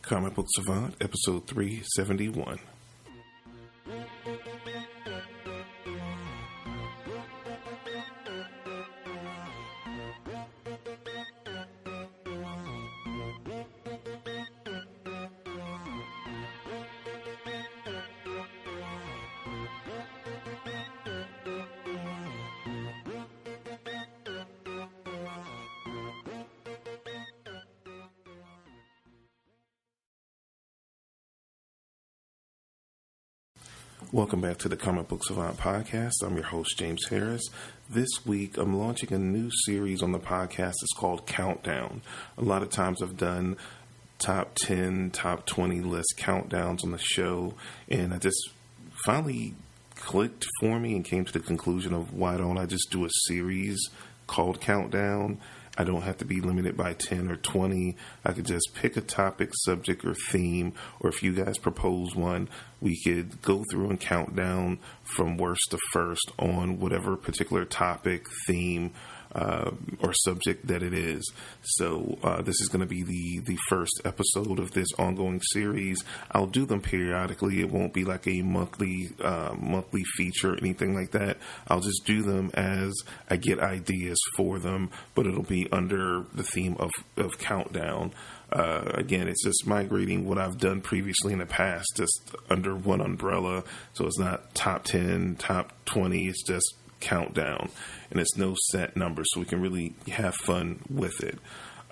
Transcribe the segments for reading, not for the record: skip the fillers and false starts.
Comic Book Savant, episode 371. Welcome back to the Comic Book Savant podcast. I'm your host, James Harris. This week, I'm launching a new series on the podcast. It's called Countdown. A lot of times I've done top 10, top 20 list countdowns on the show, and I just finally clicked for me and came to the conclusion of why don't I just do a series called Countdown? I don't have to be limited by 10 or 20. I could just pick a topic, subject, or theme, or if you guys propose one, we could go through and count down from worst to first on whatever particular topic, theme, or subject that it is. So this is going to be the first episode of this ongoing series. I'll do them periodically. It won't be like a monthly feature or anything like that. I'll just do them as I get ideas for them, but it'll be under the theme of Countdown. Again, it's just migrating what I've done previously in the past, just under one umbrella. So it's not top 10, top 20. It's just Countdown, and it's no set number, so we can really have fun with it.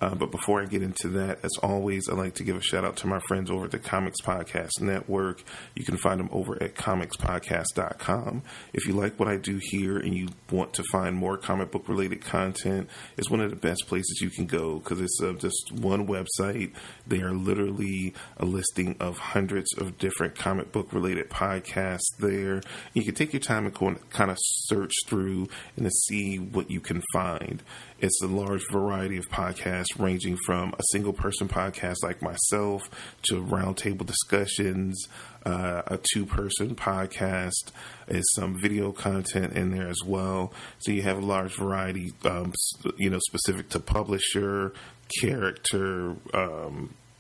But before I get into that, as always, I'd like to give a shout out to my friends over at the Comics Podcast Network. You can find them over at comicspodcast.com. If you like what I do here and you want to find more comic book related content, it's one of the best places you can go because it's just one website. They are literally a listing of hundreds of different comic book related podcasts there. You can take your time and go and kind of search through and to see what you can find. It's a large variety of podcasts ranging from a single person podcast like myself to roundtable discussions, a two-person podcast. There's some video content in there as well. So you have a large variety, specific to publisher, character,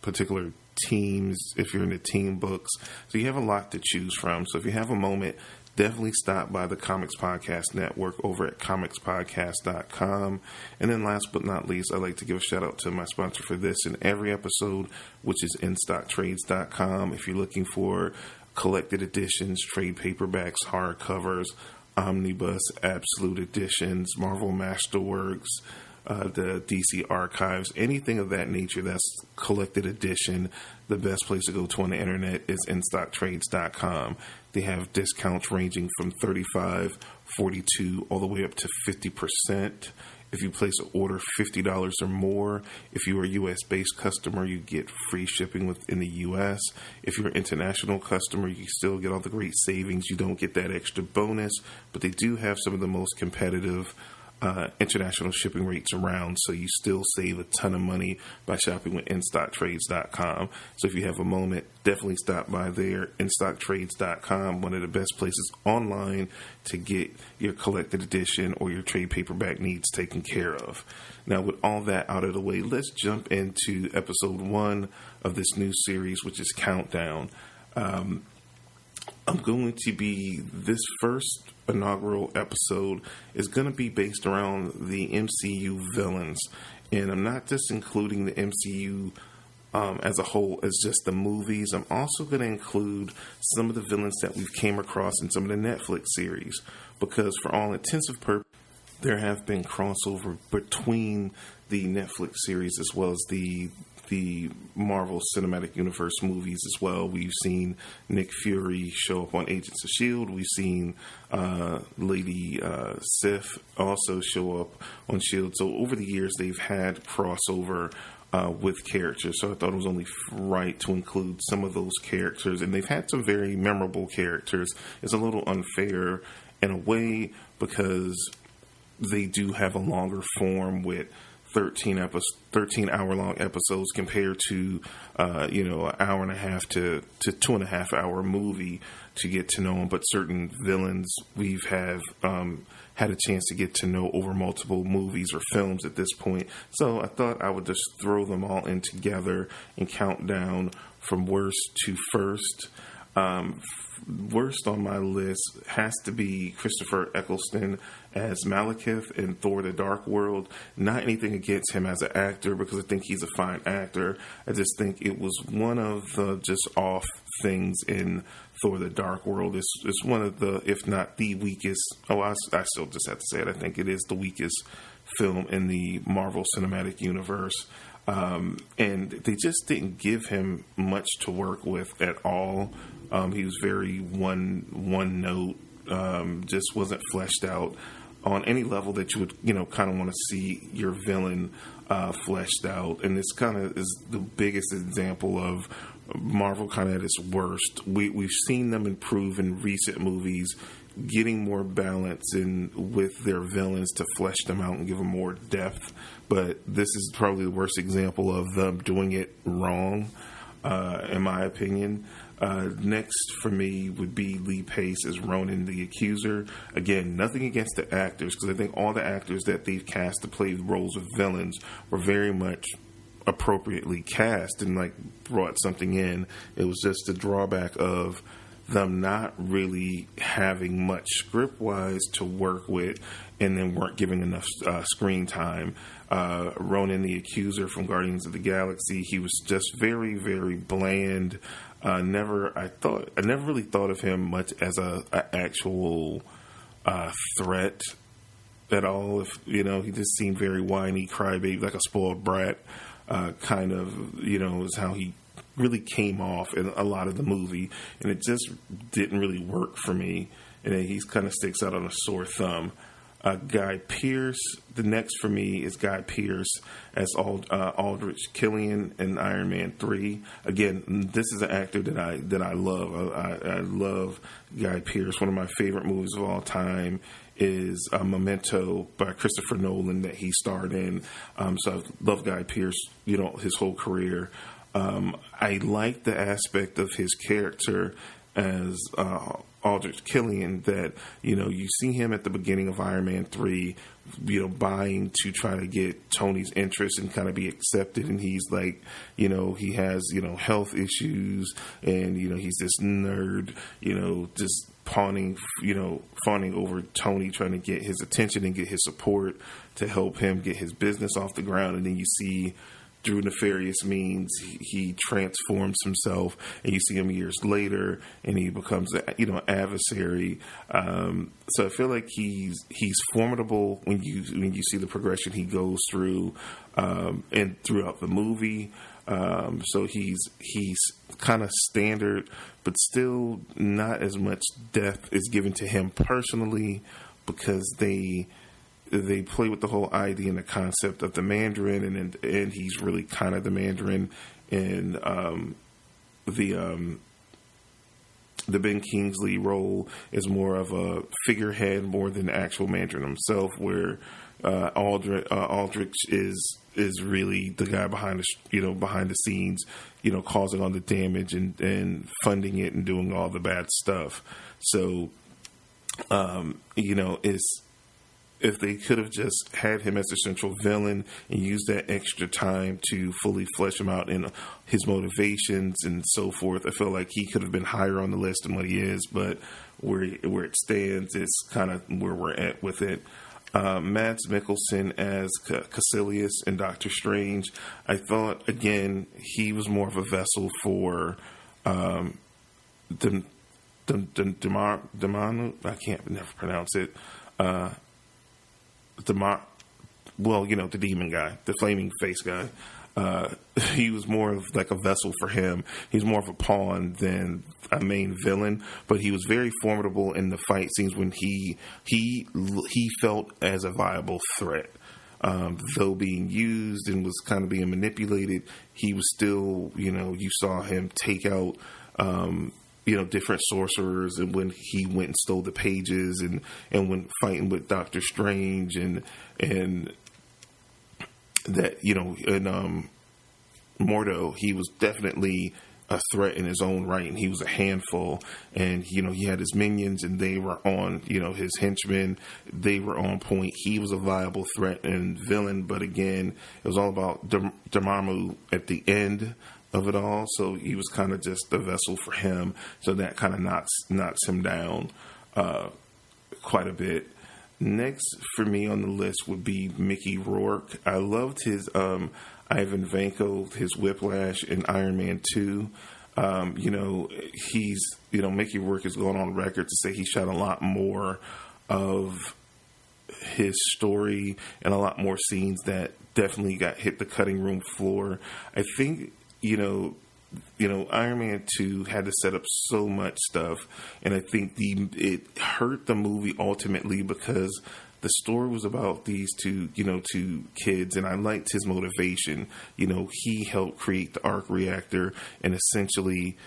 particular teams, if you're into team books. So you have a lot to choose from. So if you have a moment, definitely stop by the Comics Podcast Network over at comicspodcast.com. And then last but not least, I'd like to give a shout out to my sponsor for this and every episode, which is InStockTrades.com. If you're looking for collected editions, trade paperbacks, hardcovers, omnibus, absolute editions, Marvel Masterworks, the DC Archives, anything of that nature that's collected edition, the best place to go to on the internet is InStockTrades.com. They have discounts ranging from $35, $42, all the way up to 50%. If you place an order $50 or more, if you are a U.S.-based customer, you get free shipping within the U.S. If you're an international customer, you still get all the great savings. You don't get that extra bonus, but they do have some of the most competitive international shipping rates around, so you still save a ton of money by shopping with InStockTrades.com. So if you have a moment, definitely stop by there. InStockTrades.com, one of the best places online to get your collected edition or your trade paperback needs taken care of. Now, with all that out of the way, let's jump into episode 1 of this new series, which is Countdown. I'm going to be, this first inaugural episode is going to be based around the MCU villains. And I'm not just including the MCU as a whole as just the movies. I'm also going to include some of the villains that we've came across in some of the Netflix series. Because for all intents and purposes, there have been crossover between the Netflix series as well as the Marvel Cinematic Universe movies as well. We've seen Nick Fury show up on Agents of S.H.I.E.L.D. We've seen Lady Sif also show up on S.H.I.E.L.D. So over the years, they've had crossover with characters. So I thought it was only right to include some of those characters. And they've had some very memorable characters. It's a little unfair in a way because they do have a longer form with 13 hour long episodes compared to an hour and a half to 2.5 hour movie to get to know them. But certain villains we've have had a chance to get to know over multiple movies or films at this point. So I thought I would just throw them all in together and count down from worst to first. Worst on my list has to be Christopher Eccleston as Malekith in Thor: The Dark World. Not anything against him as an actor, because I think he's a fine actor. I just think it was one of the just off things in Thor: The Dark World. It's one of the, if not the weakest, I still just have to say it, I think it is the weakest film in the Marvel Cinematic Universe. And they just didn't give him much to work with at all. He was very one note, just wasn't fleshed out on any level that you would, kind of want to see your villain fleshed out. And this kind of is the biggest example of Marvel kind of at its worst. We've seen them improve in recent movies, getting more balance in with their villains to flesh them out and give them more depth. But this is probably the worst example of them doing it wrong, in my opinion. Next for me would be Lee Pace as Ronan the Accuser. Again, nothing against the actors, because I think all the actors that they've cast to play the roles of villains were very much appropriately cast and brought something in. It was just the drawback of them not really having much script-wise to work with, and then weren't giving enough screen time. Ronan the Accuser from Guardians of the Galaxy, he was just very, very bland. I never really thought of him much as a actual threat at all. He just seemed very whiny, crybaby, like a spoiled brat. Kind of, is how he really came off in a lot of the movie, and it just didn't really work for me. And then he kind of sticks out on a sore thumb. Guy Pearce. The next for me is Guy Pearce as Aldrich Killian in Iron Man 3. Again, this is an actor that I love. I love Guy Pearce. One of my favorite movies of all time is Memento by Christopher Nolan that he starred in. So I love Guy Pearce, his whole career. I like the aspect of his character as Aldrich Killian that, you see him at the beginning of Iron Man 3, buying to try to get Tony's interest and kind of be accepted. And he's like, he has, health issues, and, he's this nerd, just fawning over Tony, trying to get his attention and get his support to help him get his business off the ground. And then you see, through nefarious means, he transforms himself, and you see him years later, and he becomes an adversary. So I feel like he's formidable when you see the progression he goes through, and throughout the movie. So he's kind of standard, but still not as much depth is given to him personally, because they play with the whole idea and the concept of the Mandarin, and he's really kind of the Mandarin in the Ben Kingsley role is more of a figurehead more than the actual Mandarin himself, where Aldrich is really the guy behind the scenes, causing all the damage and funding it and doing all the bad stuff. So, if they could have just had him as the central villain and used that extra time to fully flesh him out in his motivations and so forth, I feel like he could have been higher on the list than what he is. But where it stands, it's kind of where we're at with it. Mads Mikkelsen as Caecilius in Doctor Strange. I thought, again, he was more of a vessel for Demano. I can't never pronounce it. The demon guy, the flaming face guy. He was more of like a vessel for him. He's more of a pawn than a main villain, but he was very formidable in the fight scenes when he felt as a viable threat. Though being used and was kind of being manipulated, he was still, you saw him take out different sorcerers, and when he went and stole the pages, and when fighting with Doctor Strange, and that, in Mordo, he was definitely a threat in his own right, and he was a handful. And he had his minions, and they were on. His henchmen, they were on point. He was a viable threat and villain, but again, it was all about Dormammu at the end of it all. So he was kind of just the vessel for him. So that kind of knocks him down quite a bit. Next for me on the list would be Mickey Rourke. I loved his Ivan Vanko, his Whiplash in Iron Man 2. Mickey Rourke has gone on record to say he shot a lot more of his story and a lot more scenes that definitely hit the cutting room floor. I think, Iron Man 2 had to set up so much stuff, and I think it hurt the movie ultimately because the story was about these two kids, and I liked his motivation. He helped create the arc reactor, and essentially,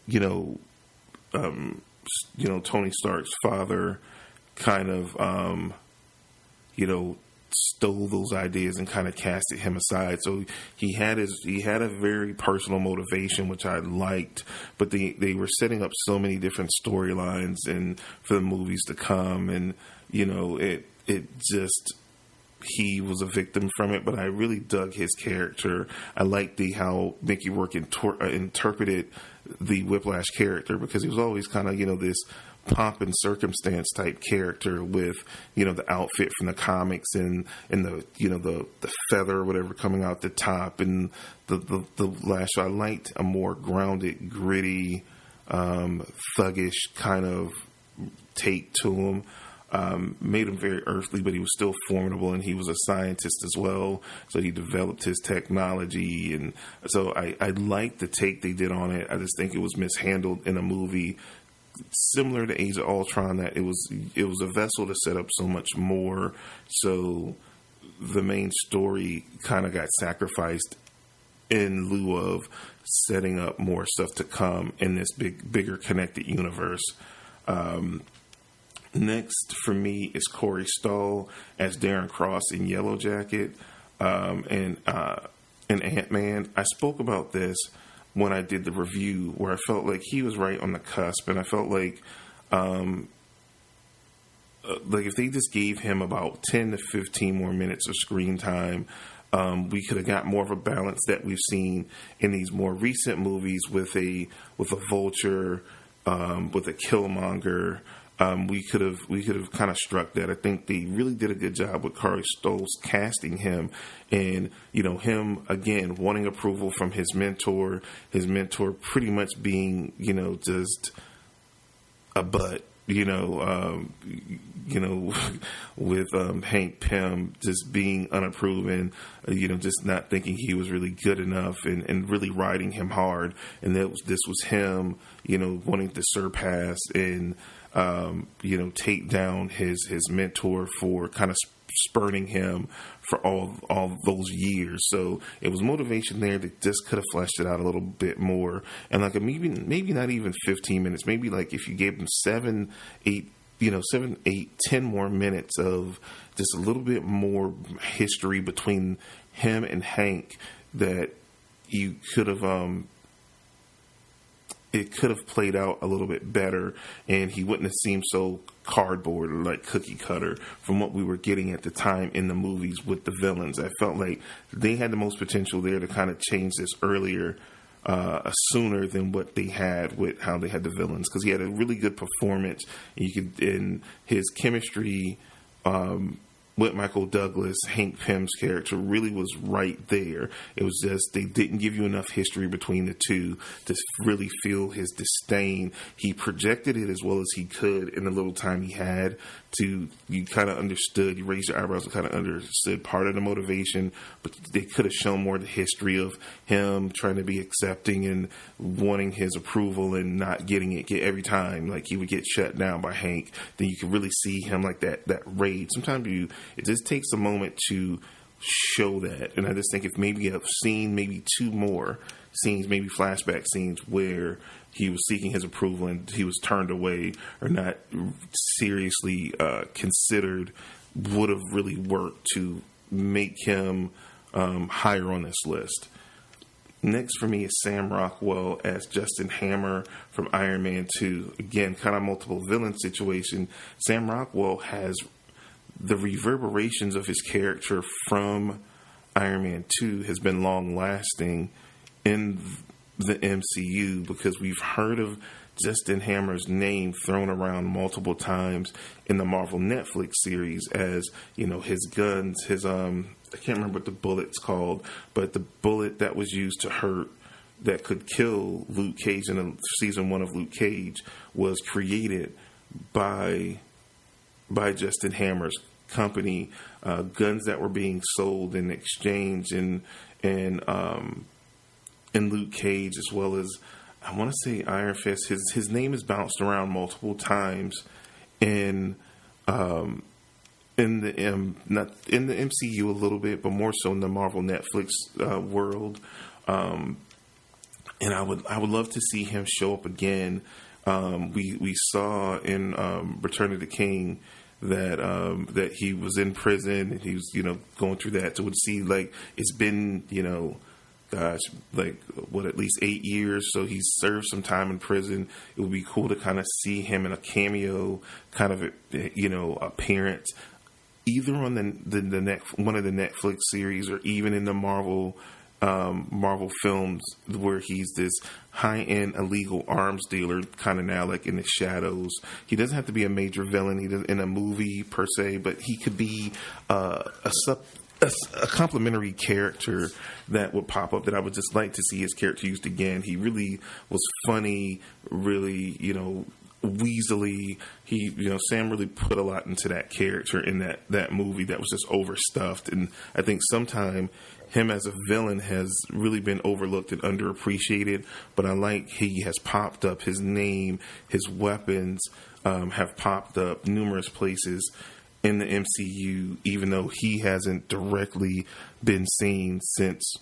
Tony Stark's father kind of, stole those ideas and kind of casted him aside. So he had a very personal motivation, which I liked, but they were setting up so many different storylines and for the movies to come, and he was a victim from it. But I really dug his character. I liked how Mickey Rourke interpreted the Whiplash character, because he was always kind of this pomp and circumstance type character with the outfit from the comics and the feather or whatever coming out the top and the lash. So I liked a more grounded, gritty, thuggish kind of take to him. Made him very earthly, but he was still formidable, and he was a scientist as well. So he developed his technology, and so I liked the take they did on it. I just think it was mishandled in a movie similar to Age of Ultron, that it was a vessel to set up so much more. So the main story kind of got sacrificed in lieu of setting up more stuff to come in this bigger connected universe. Next for me is Corey Stoll as Darren Cross in Yellow Jacket and Ant-Man. I spoke about this when I did the review, where I felt like he was right on the cusp, and I felt like if they just gave him about 10 to 15 more minutes of screen time, we could have got more of a balance that we've seen in these more recent movies with a Vulture, with a Killmonger. We could have kind of struck that. I think they really did a good job with Corey Stoll's casting him, and him again wanting approval from his mentor pretty much being just a butt, with Hank Pym just being unapproven, just not thinking he was really good enough, and really riding him hard, and this was him, wanting to surpass and take down his mentor for kind of spurning him for all those years. So it was motivation there that just could have fleshed it out a little bit more. And maybe not even 15 minutes, maybe like if you gave him 7, 8, 10 more minutes of just a little bit more history between him and Hank, that you could have, it could have played out a little bit better, and he wouldn't have seemed so cardboard or like cookie cutter from what we were getting at the time in the movies with the villains. I felt like they had the most potential there to kind of change this earlier, sooner than what they had with how they had the villains, because he had a really good performance, and his chemistry with Michael Douglas, Hank Pym's character, really was right there. It was just they didn't give you enough history between the two to really feel his disdain. He projected it as well as he could in the little time he had. You kind of understood, you raised your eyebrows and kind of understood part of the motivation, but they could have shown more of the history of him trying to be accepting and wanting his approval and not getting it every time. Like he would get shut down by Hank. Then you could really see him like that rage. Sometimes it just takes a moment to show that. And I just think if maybe I've seen maybe 2 more scenes, maybe flashback scenes where he was seeking his approval and he was turned away or not seriously considered, would have really worked to make him higher on this list. Next for me is Sam Rockwell as Justin Hammer from Iron Man 2. Again, kind of multiple villain situation. Sam Rockwell has the reverberations of his character from Iron Man 2 has been long lasting in the MCU because we've heard of Justin Hammer's name thrown around multiple times in the Marvel Netflix series as, his guns, his I can't remember what the bullet's called, but the bullet that was used to hurt, that could kill Luke Cage in season 1 of Luke Cage, was created by Justin Hammer's company. Guns that were being sold in exchange in Luke Cage, as well as, I want to say, Iron Fist. His name is bounced around multiple times in the MCU a little bit, but more so in the Marvel Netflix world. And I would love to see him show up again. We saw in Return of the King that he was in prison and he was going through that. So to see, like, it's been at least 8 years. So he's served some time in prison. It would be cool to kind of see him in a cameo kind of appearance, either on one of the Netflix series or even in the Marvel films, where he's this high-end illegal arms dealer, kind of now like in the shadows. He doesn't have to be a major villain in a movie per se, but he could be a complementary character that would pop up that I would just like to see his character used again. He really was funny, really, weaselly. Sam really put a lot into that character in that movie that was just overstuffed. And I think sometime him as a villain has really been overlooked and underappreciated, but I like he has popped up. His name, his weapons have popped up numerous places in the MCU, even though he hasn't directly been seen since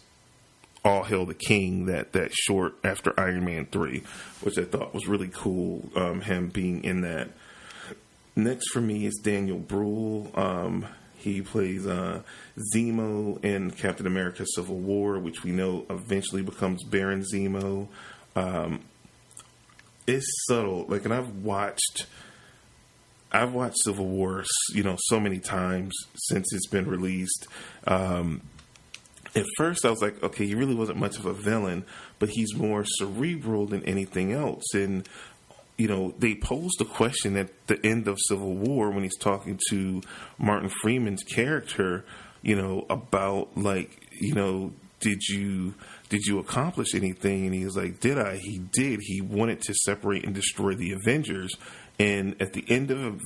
All Hail the King, that short after Iron Man 3, which I thought was really cool, him being in that. Next for me is Daniel Bruhl. He plays Zemo in Captain America Civil War, which we know eventually becomes Baron Zemo. It's subtle. And I've watched Civil War, so many times since it's been released. At first I was like, okay, he really wasn't much of a villain, but he's more cerebral than anything else. And they posed a question at the end of Civil War when he's talking to Martin Freeman's character, about did you accomplish anything? And he was like, did I? He did. He wanted to separate and destroy the Avengers. And at the end of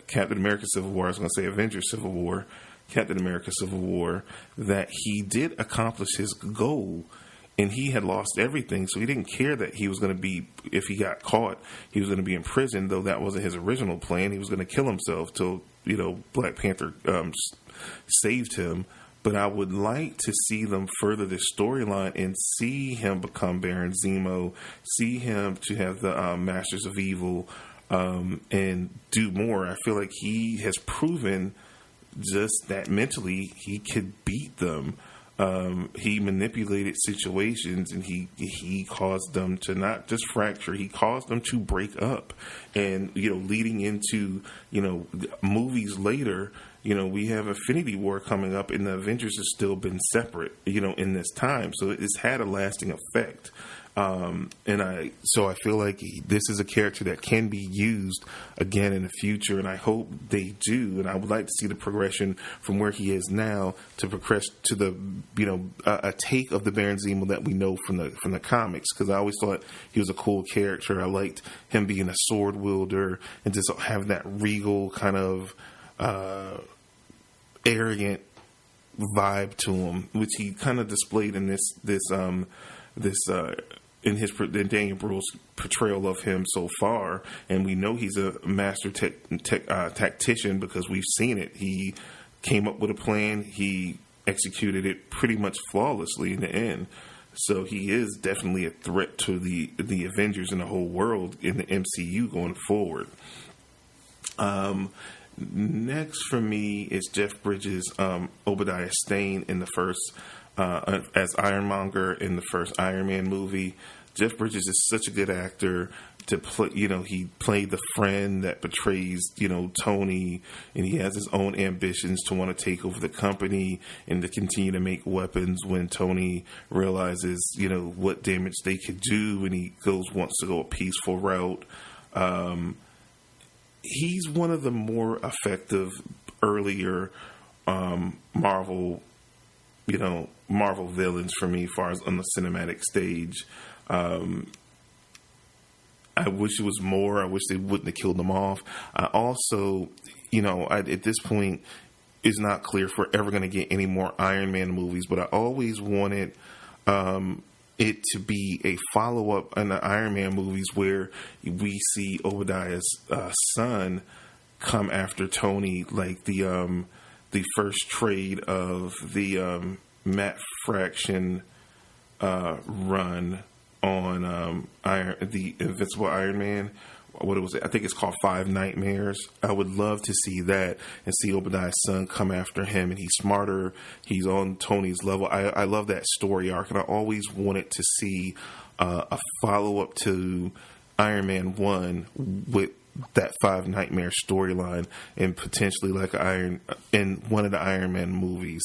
Captain America Civil War, I was going to say Avengers Civil War, Captain America Civil War, that he did accomplish his goal. And he had lost everything, so he didn't care that he was going to be, if he got caught, he was going to be in prison, though that wasn't his original plan. He was going to kill himself till, Black Panther saved him. But I would like to see them further this storyline and see him become Baron Zemo, see him to have the Masters of Evil, and do more. I feel like he has proven just that mentally he could beat them. He manipulated situations, and he caused them to not just fracture, he caused them to break up. And, leading into, movies later, we have Infinity War coming up, and the Avengers have still been separate, in this time. So it's had a lasting effect. So I feel like this is a character that can be used again in the future, and I hope they do. And I would like to see the progression from where he is now to progress to the, a take of the Baron Zemo that we know from the comics. Because I always thought he was a cool character. I liked him being a sword wielder and just having that regal kind of arrogant vibe to him, which he kind of displayed in in Daniel Bruhl's portrayal of him so far. And we know he's a master tactician because we've seen it. He came up with a plan. He executed it pretty much flawlessly in the end. So he is definitely a threat to the Avengers and the whole world in the MCU going forward. Next for me is Jeff Bridges, Obadiah Stane in the first, as Ironmonger in the first Iron Man movie. Jeff Bridges is such a good actor to play. He played the friend that betrays, Tony, and he has his own ambitions to want to take over the company and to continue to make weapons when Tony realizes, what damage they could do, and he wants to go a peaceful route. He's one of the more effective earlier Marvel villains for me, as far as on the cinematic stage. I wish it was more. I wish they wouldn't have killed him off. I also, at this point, it's not clear if we're ever going to get any more Iron Man movies, but I always wanted it to be a follow-up in the Iron Man movies where we see Obadiah's son come after Tony, like the first trade of the Matt Fraction run on the Invincible Iron Man. What was it? I think it's called Five Nightmares. I would love to see that and see Obadiah's son come after him, and he's smarter. He's on Tony's level. I love that story arc, and I always wanted to see a follow-up to Iron Man 1 with that Five Nightmare storyline, and potentially like in one of the Iron Man movies.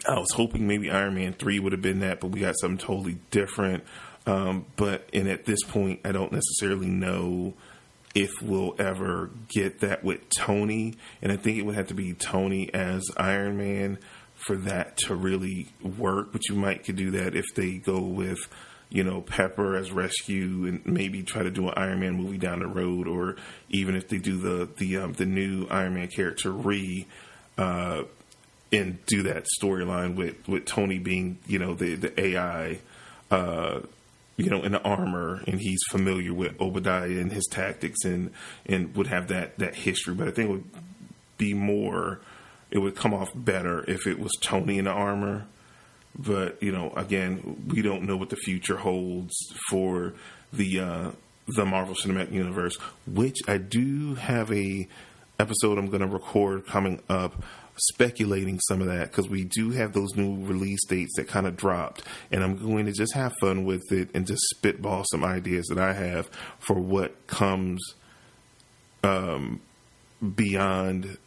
I was hoping maybe Iron Man 3 would have been that, but we got something totally different. But at this point, I don't necessarily know if we'll ever get that with Tony. And I think it would have to be Tony as Iron Man for that to really work. But you might could do that if they go with, Pepper as Rescue and maybe try to do an Iron Man movie down the road. Or even if they do the new Iron Man character and do that storyline with Tony being, the AI, in the armor, and he's familiar with Obadiah and his tactics and would have that history. But I think it would come off better if it was Tony in the armor. But, again, we don't know what the future holds for the Marvel Cinematic Universe, which I do have a episode I'm going to record coming up speculating some of that, because we do have those new release dates that kind of dropped, and I'm going to just have fun with it and just spitball some ideas that I have for what comes beyond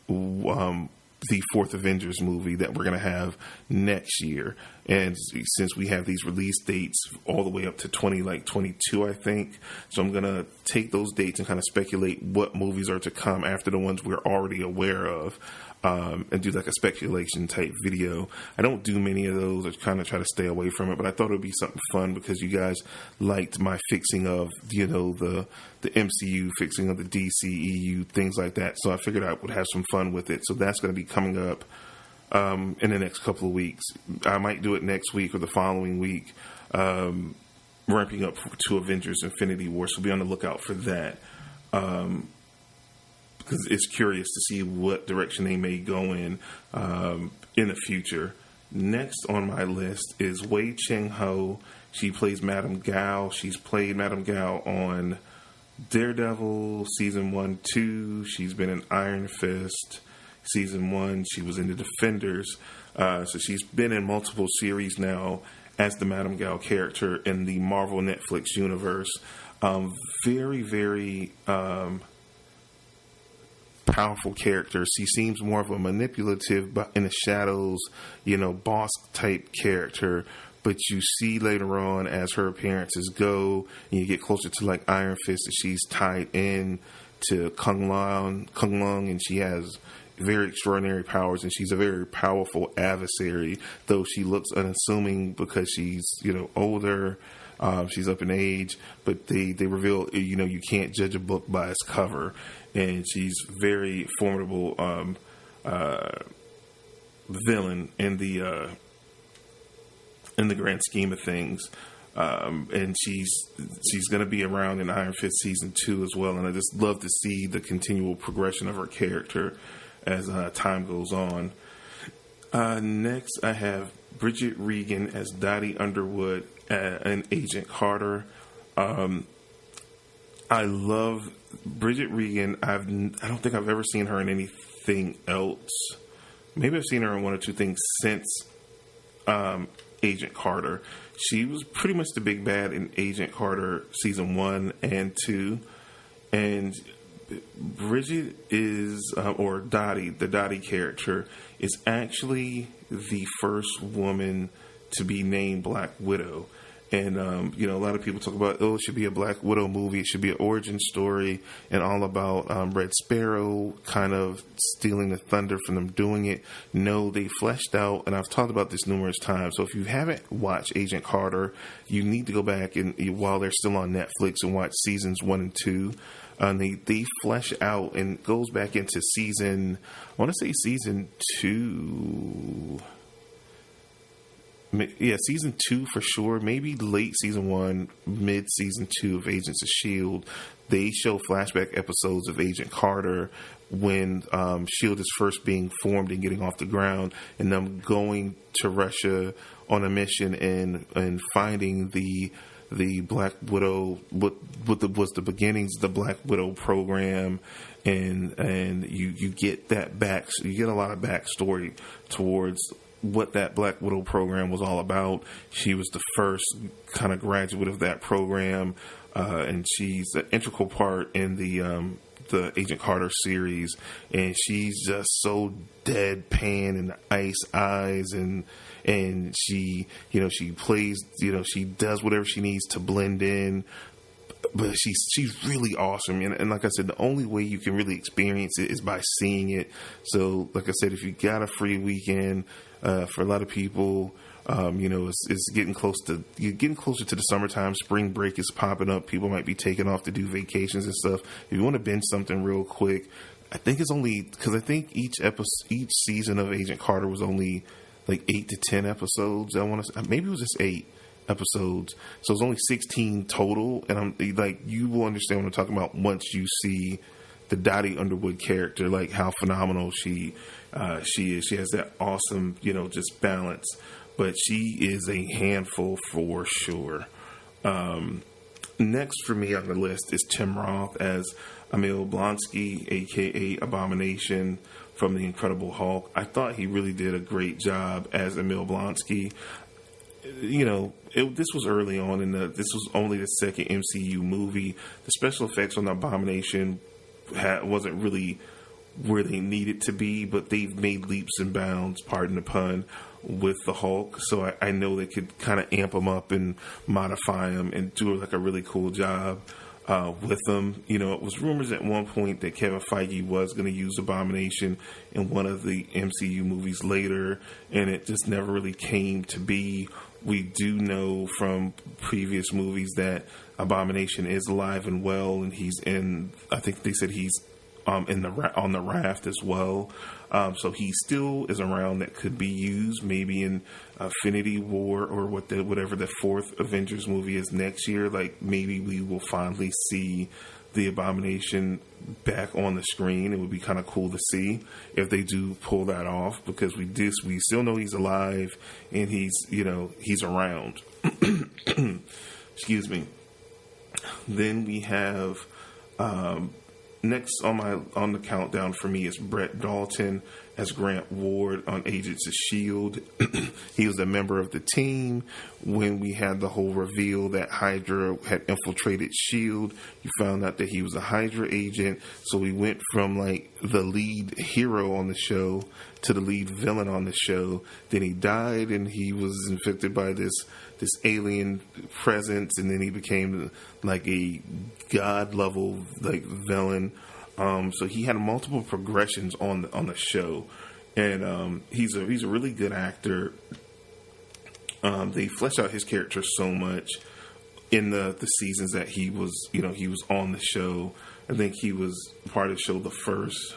the fourth Avengers movie that we're going to have next year. And since we have these release dates all the way up to 2022, I think, so I'm going to take those dates and kind of speculate what movies are to come after the ones we're already aware of. And do like a speculation type video. I don't do many of those. I kind of try to stay away from it, but I thought it would be something fun because you guys liked my fixing of, the MCU, fixing of the DCEU, things like that. So I figured I would have some fun with it. So that's going to be coming up in the next couple of weeks. I might do it next week or the following week, ramping up to Avengers Infinity War. So be on the lookout for that. Because it's curious to see what direction they may go in the future. Next on my list is Wei Cheng-ho. She plays Madame Gao. She's played Madame Gao on Daredevil Season 1, 2. She's been in Iron Fist Season 1. She was in The Defenders. So she's been in multiple series now as the Madame Gao character in the Marvel Netflix universe. Very, very powerful character. She seems more of a manipulative, but in the shadows, boss type character. But you see later on as her appearances go, and you get closer to like Iron Fist, that she's tied in to Kung Lung, and she has very extraordinary powers, and she's a very powerful adversary. Though she looks unassuming because she's older. She's up in age, but they reveal, you can't judge a book by its cover, and she's very formidable villain in the grand scheme of things, and she's going to be around in Iron Fist Season 2 as well, and I just love to see the continual progression of her character as time goes on. Next, I have Bridget Regan as Dottie Underwood and Agent Carter. I I love Bridget Regan. I don't think I've ever seen her in anything else. Maybe I've seen her in one or two things since Agent Carter. She was pretty much the big bad in Agent Carter season 1 and 2. And Bridget is, or Dottie, the Dottie character, is actually the first woman to be named Black Widow. And, a lot of people talk about, it should be a Black Widow movie. It should be an origin story and all about Red Sparrow kind of stealing the thunder from them doing it. No, they fleshed out, and I've talked about this numerous times. So if you haven't watched Agent Carter, you need to go back and while they're still on Netflix and watch seasons 1 and 2. They flesh out and goes back into season 2. Yeah, season 2 for sure. Maybe late season 1, mid season 2 of Agents of S.H.I.E.L.D. They show flashback episodes of Agent Carter when S.H.I.E.L.D. is first being formed and getting off the ground, and them going to Russia on a mission and finding the Black Widow, what was the beginnings of the Black Widow program, and you get that back. You get a lot of backstory towards what that Black Widow program was all about. She was the first kind of graduate of that program, and she's an integral part in the Agent Carter series, and she's just so deadpan and ice eyes, and she plays, she does whatever she needs to blend in. But she's really awesome, and like I said, the only way you can really experience it is by seeing it. So, like I said, if you got a free weekend, for a lot of people, it's getting closer to the summertime. Spring break is popping up. People might be taking off to do vacations and stuff. If you want to binge something real quick, I think it's only because I think each season of Agent Carter was only like 8 to 10 episodes. Maybe it was just 8 episodes, so it's only 16 total, and I'm like, you will understand what I'm talking about once you see the Dottie Underwood character, like how phenomenal she is. She has that awesome, just balance, but she is a handful for sure. Next for me on the list is Tim Roth as Emil Blonsky, aka Abomination from The Incredible Hulk. I thought he really did a great job as Emil Blonsky. This was early on, this was only the second MCU movie. The special effects on the Abomination wasn't really where they needed to be, but they've made leaps and bounds, pardon the pun, with the Hulk. So I know they could kind of amp him up and modify him and do like a really cool job with them. It was rumors at one point that Kevin Feige was going to use Abomination in one of the MCU movies later, and it just never really came to be. We do know from previous movies that Abomination is alive and well, and he's in. I think they said he's on the raft as well. So he still is around. That could be used maybe in Infinity War or whatever the fourth Avengers movie is next year. Like maybe we will finally see the Abomination back on the screen. It would be kind of cool to see if they do pull that off, because we still know he's alive and he's around. Excuse me. Then we have next on the countdown for me is Brett Dalton as Grant Ward on Agents of S.H.I.E.L.D. He was a member of the team when we had the whole reveal that Hydra had infiltrated S.H.I.E.L.D. You found out that he was a Hydra agent, so we went from like the lead hero on the show to the lead villain on the show. Then he died and he was infected by this alien presence, and then he became like a god level like villain. So he had multiple progressions on the show, and he's a really good actor. They fleshed out his character so much in the seasons that he was on the show. I think he was part of the show the first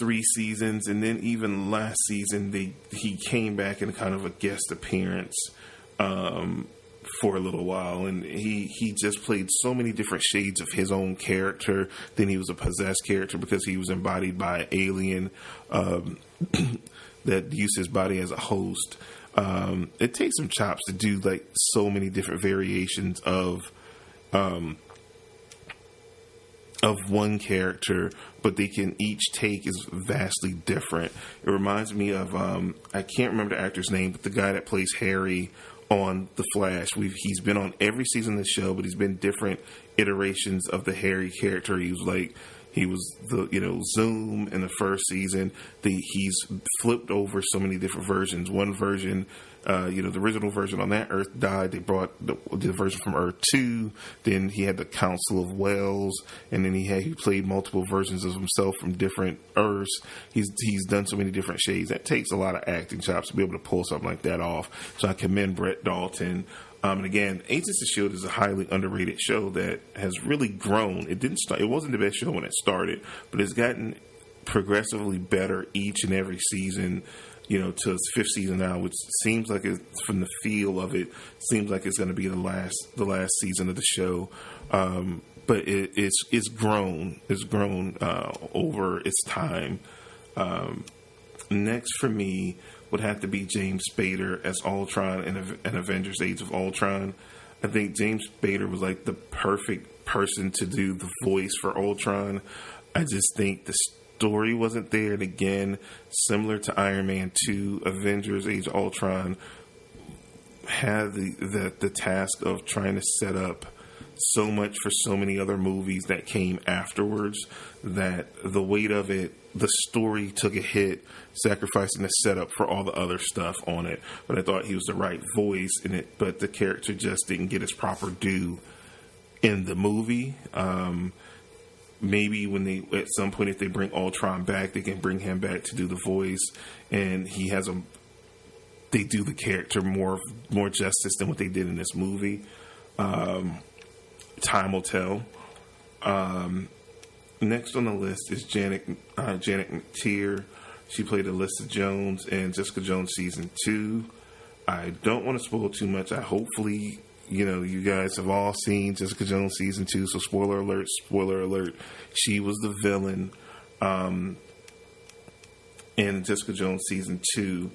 3 seasons, and then even last season he came back in kind of a guest appearance for a little while, and he just played so many different shades of his own character. Then he was a possessed character because he was embodied by an alien that used his body as a host. It takes some chops to do like so many different variations of of one character, but they can each take is vastly different. It reminds me of I can't remember the actor's name, but the guy that plays Harry on The Flash. He's been on every season of the show, but he's been different iterations of the Harry character. He was the Zoom in the first season. He's flipped over so many different versions. One version, the original version on that Earth died. They brought the version from Earth 2. Then he had the Council of Wells, and then he played multiple versions of himself from different Earths. He's done so many different shades. That takes a lot of acting chops to be able to pull something like that off. So I commend Brett Dalton. And again, Agents of S.H.I.E.L.D. is a highly underrated show that has really grown. It wasn't the best show when it started, but it's gotten progressively better each and every season, to its fifth season now, which seems like from the feel of it, seems like it's going to be the last season of the show. But it's grown. It's grown over its time. Next for me would have to be James Spader as Ultron in Avengers Age of Ultron. I think James Spader was like the perfect person to do the voice for Ultron. I just think the story wasn't there. And again, similar to Iron Man 2, Avengers Age of Ultron had the task of trying to set up so much for so many other movies that came afterwards that the weight of it, the story took a hit, sacrificing the setup for all the other stuff on it. But I thought he was the right voice in it, but the character just didn't get its proper due in the movie. Maybe at some point, if they bring Ultron back, they can bring him back to do the voice, and they do the character more justice than what they did in this movie. Time will tell. Next on the list is Janet McTeer. She played Alyssa Jones in Jessica Jones Season 2. I don't want to spoil too much. Hopefully, you guys have all seen Jessica Jones Season 2, so spoiler alert. She was the villain in Jessica Jones Season 2,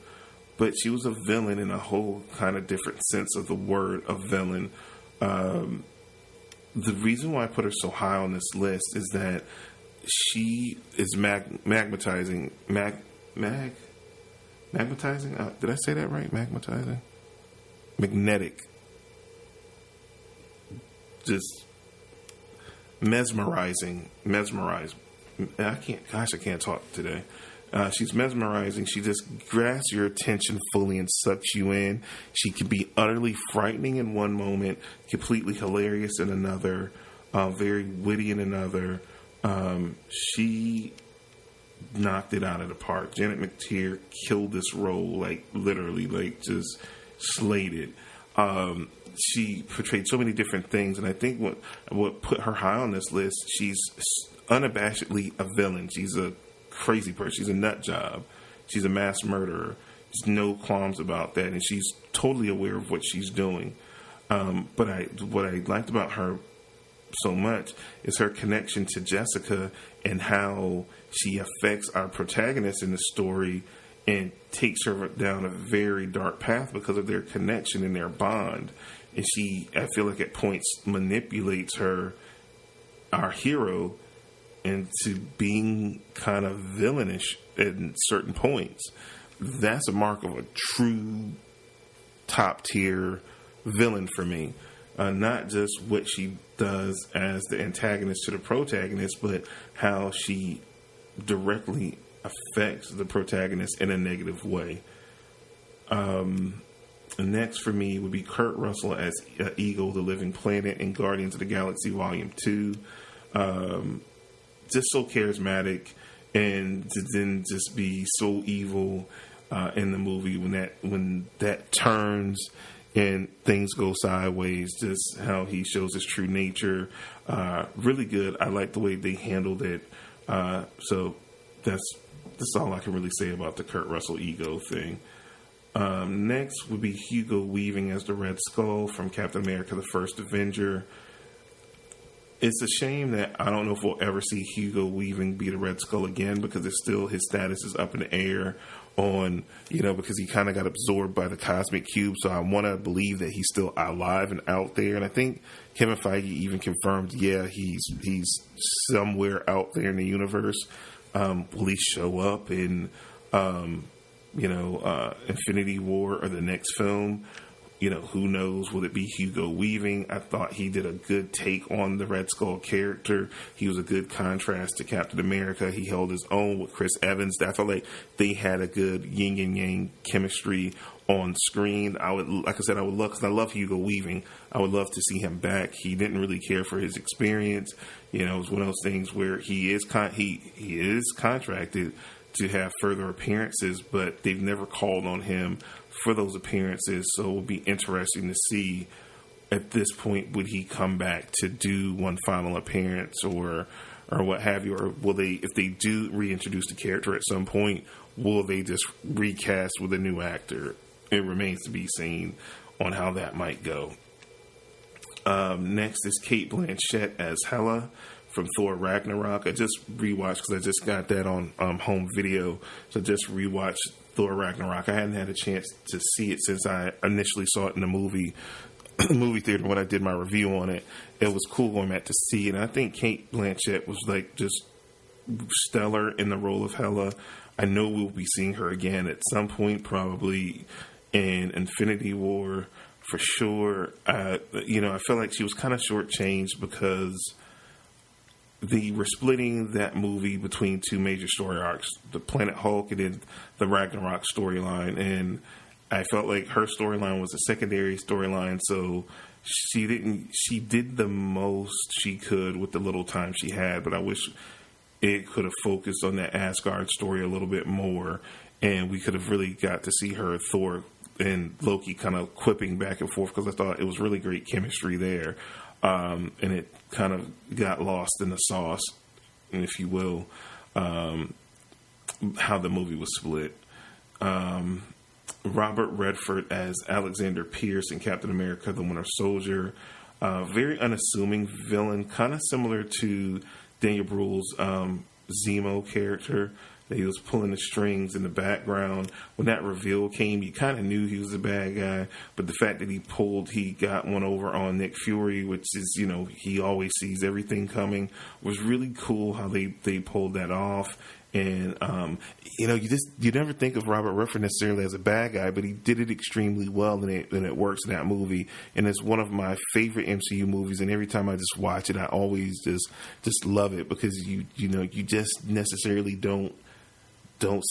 but she was a villain in a whole kind of different sense of the word of villain. The reason why I put her so high on this list is that she is magnetizing. Did I say that right? Magnetizing? Magnetic. Just mesmerizing. I can't talk today. She's mesmerizing. She just grasps your attention fully and sucks you in. She can be utterly frightening in one moment, completely hilarious in another, very witty in another. She knocked it out of the park. Janet McTeer killed this role, literally, just slayed it. She portrayed so many different things, and I think what put her high on this list, she's unabashedly a villain. She's a crazy person. She's a nut job. She's a mass murderer. There's no qualms about that, and she's totally aware of what she's doing. But what I liked about her so much is her connection to Jessica and how she affects our protagonist in the story and takes her down a very dark path because of their connection and their bond. And she, I feel like at points, manipulates our hero, into being kind of villainish at certain points. That's a mark of a true top tier villain for me. Not just what she does as the antagonist to the protagonist, but how she directly affects the protagonist in a negative way. Next for me would be Kurt Russell as Ego, the Living Planet in Guardians of the Galaxy Volume 2. Just so charismatic, and to then just be so evil in the movie when that turns and things go sideways. Just how he shows his true nature, really good. I like the way they handled it. So that's all I can really say about the Kurt Russell Ego thing. Next would be Hugo Weaving as the Red Skull from Captain America: The First Avenger. It's a shame that I don't know if we'll ever see Hugo Weaving be the Red Skull again, because it's still, his status is up in the air on, because he kind of got absorbed by the cosmic cube. So I want to believe that he's still alive and out there. And I think Kevin Feige even confirmed, he's somewhere out there in the universe. Will he show up in, Infinity War or the next film? Who knows? Will it be Hugo Weaving? I thought he did a good take on the Red Skull character. He was a good contrast to Captain America. He held his own with Chris Evans. I felt like they had a good yin and yang chemistry on screen. I would love, because I love Hugo Weaving, I would love to see him back. He didn't really care for his experience. It was one of those things where he is contracted to have further appearances, but they've never called on him for those appearances. So it will be interesting to see at this point, would he come back to do one final appearance or what have you, or will they, if they do reintroduce the character at some point, will they just recast with a new actor? It remains to be seen on how that might go. Next is Cate Blanchett as Hela from Thor Ragnarok. I just rewatched because I just got that on home video. So just rewatched Thor Ragnarok. I hadn't had a chance to see it since I initially saw it in the movie theater when I did my review on it. It was cool going back to see it. And I think Cate Blanchett was just stellar in the role of Hela. I know we'll be seeing her again at some point, probably in Infinity War for sure. I felt like she was kind of shortchanged because they were splitting that movie between two major story arcs, the Planet Hulk and then the Ragnarok storyline. And I felt like her storyline was a secondary storyline, so she did the most she could with the little time she had, but I wish it could have focused on that Asgard story a little bit more, and we could have really got to see her, Thor, and Loki kind of quipping back and forth, because I thought it was really great chemistry there. And it kind of got lost in the sauce, if you will, how the movie was split. Robert Redford as Alexander Pierce in Captain America, the Winter Soldier. Very unassuming villain, kind of similar to Daniel Bruhl's Zemo character. That he was pulling the strings in the background. When that reveal came, you kind of knew he was a bad guy. But the fact that he got one over on Nick Fury, which is, he always sees everything coming, was really cool how they pulled that off. And, you never think of Robert Redford necessarily as a bad guy, but he did it extremely well, and it works in that movie. And it's one of my favorite MCU movies, and every time I just watch it, I always just love it, because you just necessarily don't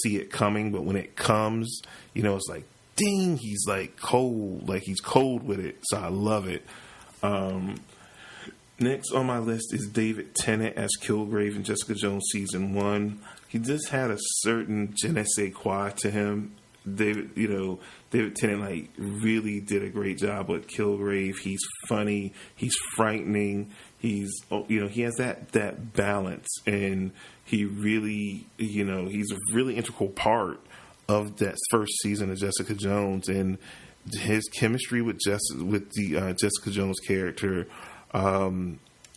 see it coming, but when it comes, it's like, ding, he's cold with it. So I love it. Next on my list is David Tennant as Kilgrave in Jessica Jones Season 1. He just had a certain je ne sais quoi to him. David Tennant really did a great job with Kilgrave. He's funny, he's frightening, he has that balance, and he really, he's a really integral part of that first season of Jessica Jones, and his chemistry with the Jessica Jones character.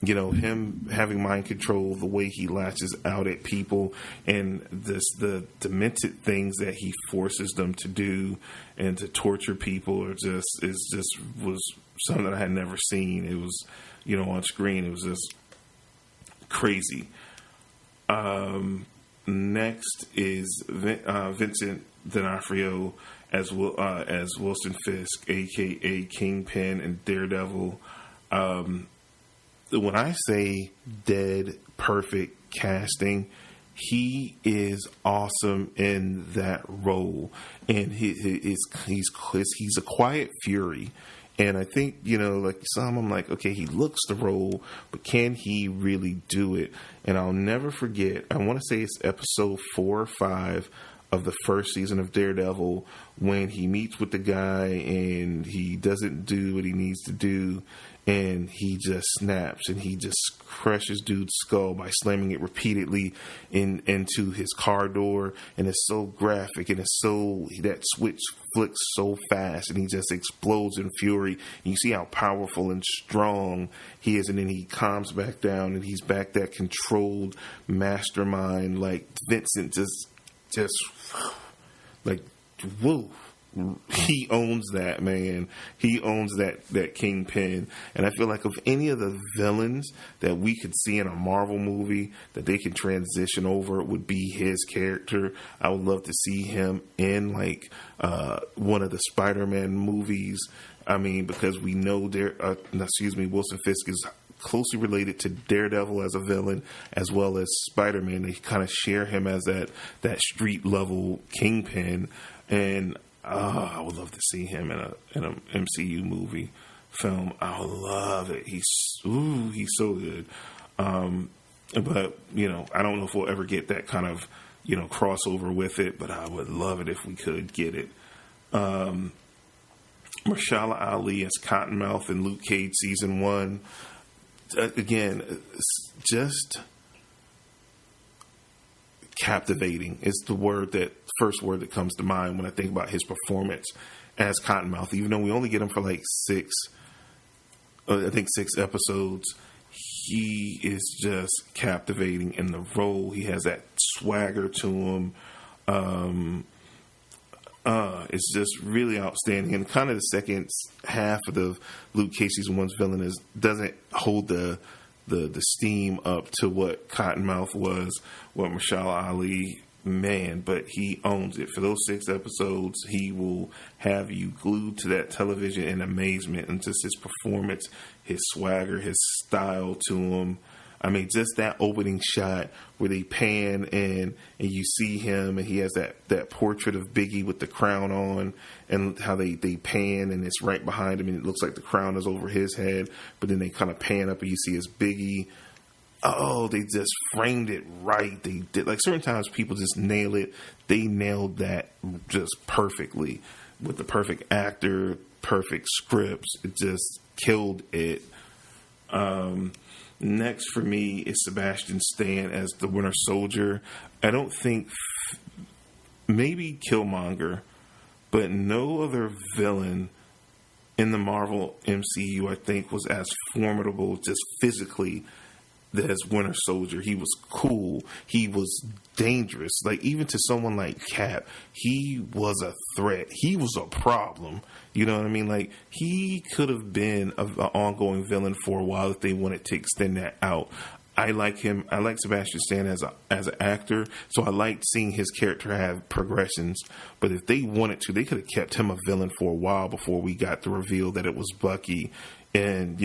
Him having mind control, the way he lashes out at people, and the demented things that he forces them to do and to torture people was something that I had never seen. It was, on screen, it was just crazy. Next is Vincent D'Onofrio as Wilson Fisk, aka Kingpin and Daredevil. When I say dead perfect casting, he is awesome in that role, and he's a quiet fury. And I think, I'm like, okay, he looks the role, but can he really do it? And I'll never forget, I want to say it's episode 4 or 5 of the first season of Daredevil, when he meets with the guy and he doesn't do what he needs to do, and he just snaps and he just crushes dude's skull by slamming it repeatedly into his car door. And it's so graphic, and it's that switch flicks so fast, and he just explodes in fury. And you see how powerful and strong he is, and then he calms back down, and he's back that controlled mastermind. Like Vincent just Like, whoa. He owns that, man. He owns that Kingpin. And I feel like of any of the villains that we could see in a Marvel movie that they can transition over, it would be his character. I would love to see him in like one of the Spider-Man movies. I mean, because we know Wilson Fisk is closely related to Daredevil as a villain, as well as Spider-Man. They kind of share him as that street level Kingpin. And I would love to see him in an MCU movie film. I would love it. He's so good. But I don't know if we'll ever get that kind of crossover with it. But I would love it if we could get it. Mahershala Ali as Cottonmouth in Luke Cage season 1. Again, just captivating is the first word that comes to mind when I think about his performance as Cottonmouth. Even though we only get him for like 6 episodes, he is just captivating in the role. He has that swagger to him. It's just really outstanding. And kind of the second half of the Luke Cage season 1's villain doesn't hold the steam up to what Cottonmouth was, what Mahershala Ali, man, but he owns it. For those 6 episodes, he will have you glued to that television in amazement, and just his performance, his swagger, his style to him. I mean, just that opening shot where they pan and you see him, and he has that portrait of Biggie with the crown on, and how they pan and it's right behind him and it looks like the crown is over his head, but then they kind of pan up and you see his Biggie. Oh, they just framed it right. They did, like, certain times people just nail it. They nailed that just perfectly with the perfect actor, perfect scripts. It just killed it. Next for me is Sebastian Stan as the Winter Soldier. I don't think, maybe Killmonger, but no other villain in the Marvel MCU I think was as formidable just physically as Winter Soldier. He was cool. He was dangerous. Like, even to someone like Cap, he was a threat. He was a problem. You know what I mean? Like, he could have been an ongoing villain for a while if they wanted to extend that out. I like him. I like Sebastian Stan as an actor, so I liked seeing his character have progressions. But if they wanted to, they could have kept him a villain for a while before we got the reveal that it was Bucky, and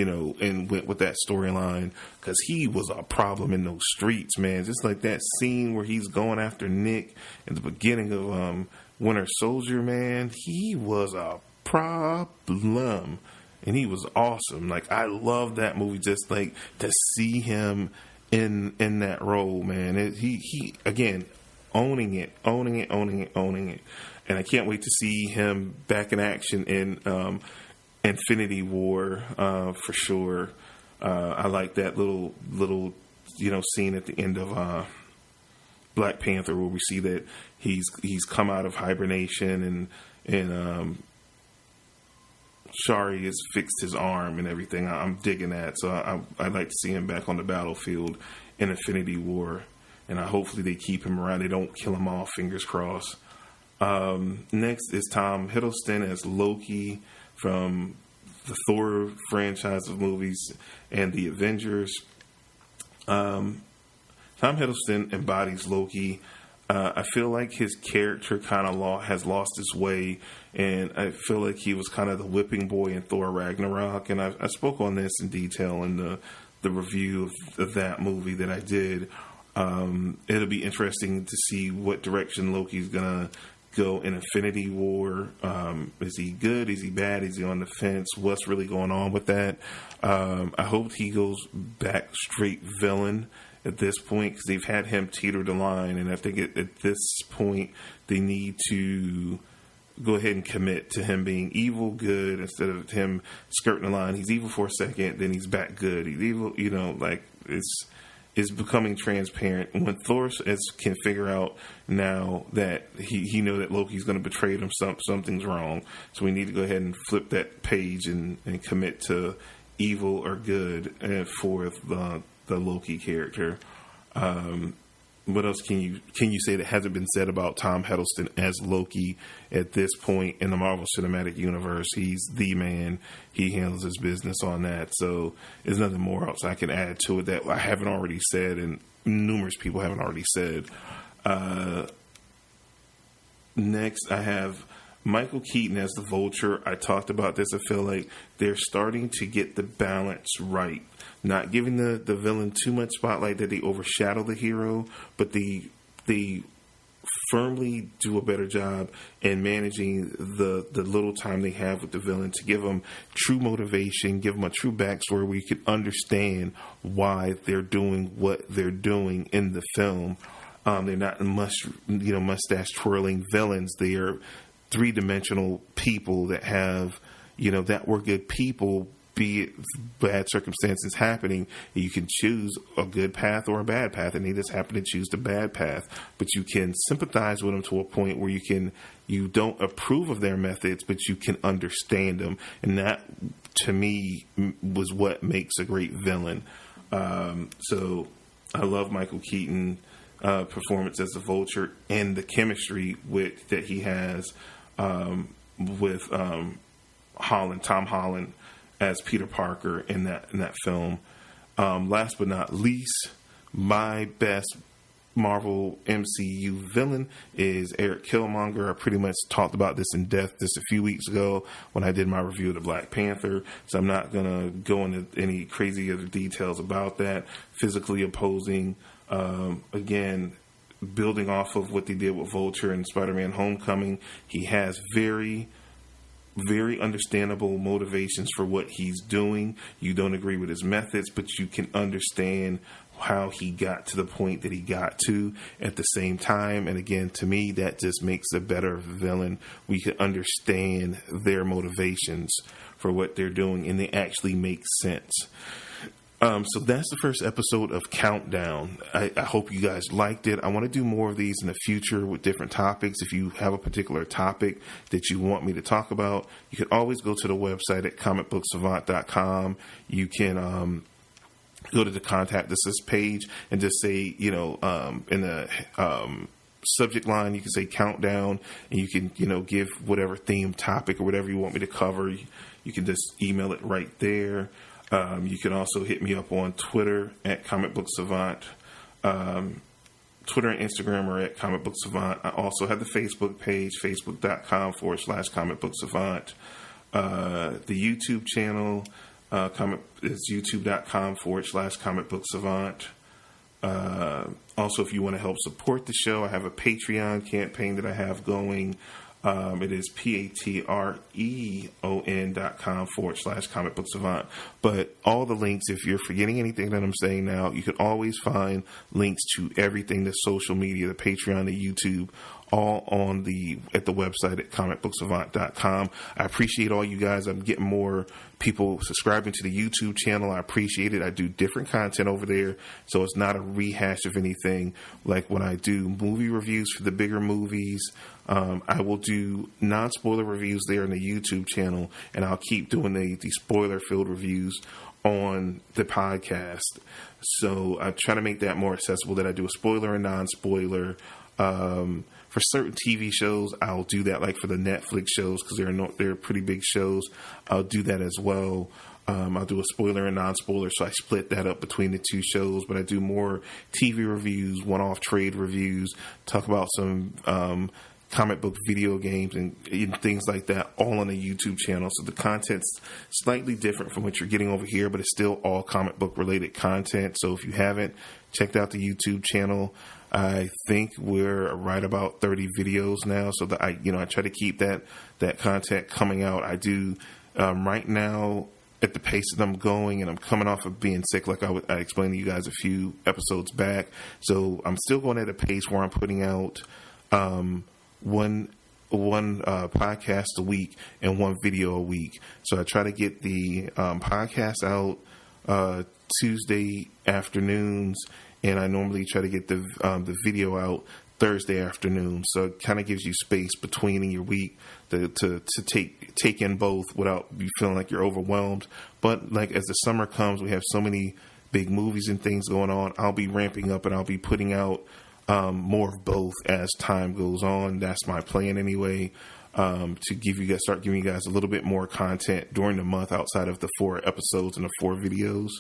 went with that storyline, because he was a problem in those streets, man. Just like that scene where he's going after Nick at the beginning of Winter Soldier, man. He was a problem. And he was awesome. Like, I love that movie. Just like to see him in that role, man. He again owning it. And I can't wait to see him back in action in Infinity War for sure. I like that little scene at the end of Black Panther where we see that he's come out of hibernation and Shari has fixed his arm and everything. I'm digging that. So I'd like to see him back on the battlefield in Infinity War. And hopefully they keep him around. They don't kill him off, fingers crossed. Next is Tom Hiddleston as Loki from the Thor franchise of movies and the Avengers. Tom Hiddleston embodies Loki. I feel like his character kind of has lost his way, and I feel like he was kind of the whipping boy in Thor Ragnarok. And I spoke on this in detail in the review of that movie that I did. It'll be interesting to see what direction Loki's gonna go in Infinity War. Is he good? Is he bad? Is he on the fence? What's really going on with that? I hope he goes back straight villain at this point, because they've had him teeter the line, and I think at this point they need to go ahead and commit to him being evil good instead of him skirting the line. He's evil for a second, then he's back good. He's evil, like it's becoming transparent. And when Thor can figure out now that he know that Loki's going to betray him, something's wrong. So we need to go ahead and flip that page and commit to evil or good for the Loki character. what else can you say that hasn't been said about Tom Hiddleston as Loki at this point in the Marvel Cinematic Universe? He's the man. He handles his business on that. So there's nothing more else I can add to it that I haven't already said, and numerous people haven't already said. Next, I have Michael Keaton as the Vulture. I talked about this. I feel like they're starting to get the balance right. Not giving the villain too much spotlight that they overshadow the hero, but they firmly do a better job in managing the little time they have with the villain to give them true motivation, give them a true backstory where you can understand why they're doing what they're doing in the film. They're not mustache twirling villains. They are three-dimensional people that have, that were good people, be it bad circumstances happening. You can choose a good path or a bad path, and they just happen to choose the bad path. But you can sympathize with them to a point where you don't approve of their methods, but you can understand them. And that, to me, was what makes a great villain. So I love Michael Keaton. Performance as the Vulture and the chemistry that he has with Tom Holland as Peter Parker in that film. Last but not least, my best Marvel MCU villain is Eric Killmonger. I pretty much talked about this in depth just a few weeks ago when I did my review of the Black Panther, so I'm not going to go into any crazy other details about that. Physically opposing. Again, building off of what they did with Vulture and Spider-Man Homecoming, he has very, very understandable motivations for what he's doing. You don't agree with his methods, but you can understand how he got to the point that he got to at the same time. And again, to me, that just makes a better villain. We can understand their motivations for what they're doing, and they actually make sense. So that's the first episode of Countdown. I hope you guys liked it. I want to do more of these in the future with different topics. If you have a particular topic that you want me to talk about, you can always go to the website at comicbooksavant.com. You can go to the Contact Us page and just say, in the subject line, you can say Countdown, and you can, give whatever theme, topic, or whatever you want me to cover. You can just email it right there. You can also hit me up on Twitter at Comic Book Savant. Twitter and Instagram are at Comic Book Savant. I also have the Facebook page, facebook.com/Comic Book Savant. The YouTube channel is youtube.com/Comic Book Savant. Also, if you want to help support the show, I have a Patreon campaign that I have going. It is patreon.com/Comic Book Savant. But all the links, if you're forgetting anything that I'm saying now, you can always find links to everything, the social media, the Patreon, the YouTube, all at the website at comicbooksavant.com. I appreciate all you guys. I'm getting more people subscribing to the YouTube channel. I appreciate it. I do different content over there, so it's not a rehash of anything. Like when I do movie reviews for the bigger movies, I will do non-spoiler reviews there in the YouTube channel, and I'll keep doing the spoiler-filled reviews on the podcast. So I try to make that more accessible, that I do a spoiler and non-spoiler. For certain TV shows, I'll do that, like for the Netflix shows, because they're pretty big shows. I'll do that as well. I'll do a spoiler and non-spoiler, so I split that up between the two shows. But I do more TV reviews, one-off trade reviews, talk about some comic book video games and things like that, all on the YouTube channel. So the content's slightly different from what you're getting over here, but it's still all comic book related content. So if you haven't checked out the YouTube channel, I think we're right about 30 videos now. So that I try to keep that content coming out. I do right now at the pace that I'm going, and I'm coming off of being sick, like I explained to you guys a few episodes back. So I'm still going at a pace where I'm putting out one podcast a week and one video a week. So I try to get the podcast out Tuesday afternoons, and I normally try to get the video out Thursday afternoon. So it kind of gives you space between in your week to take in both without you feeling like you're overwhelmed. But like as the summer comes, we have so many big movies and things going on. I'll be ramping up, and I'll be putting out more of both as time goes on. That's my plan anyway. To start giving you guys a little bit more content during the month outside of the 4 episodes and the 4 videos.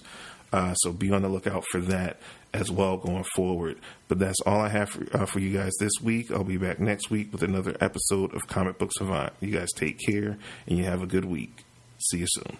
So be on the lookout for that as well going forward. But that's all I have for you guys this week. I'll be back next week with another episode of Comic Book Savant. You guys take care and you have a good week. See you soon.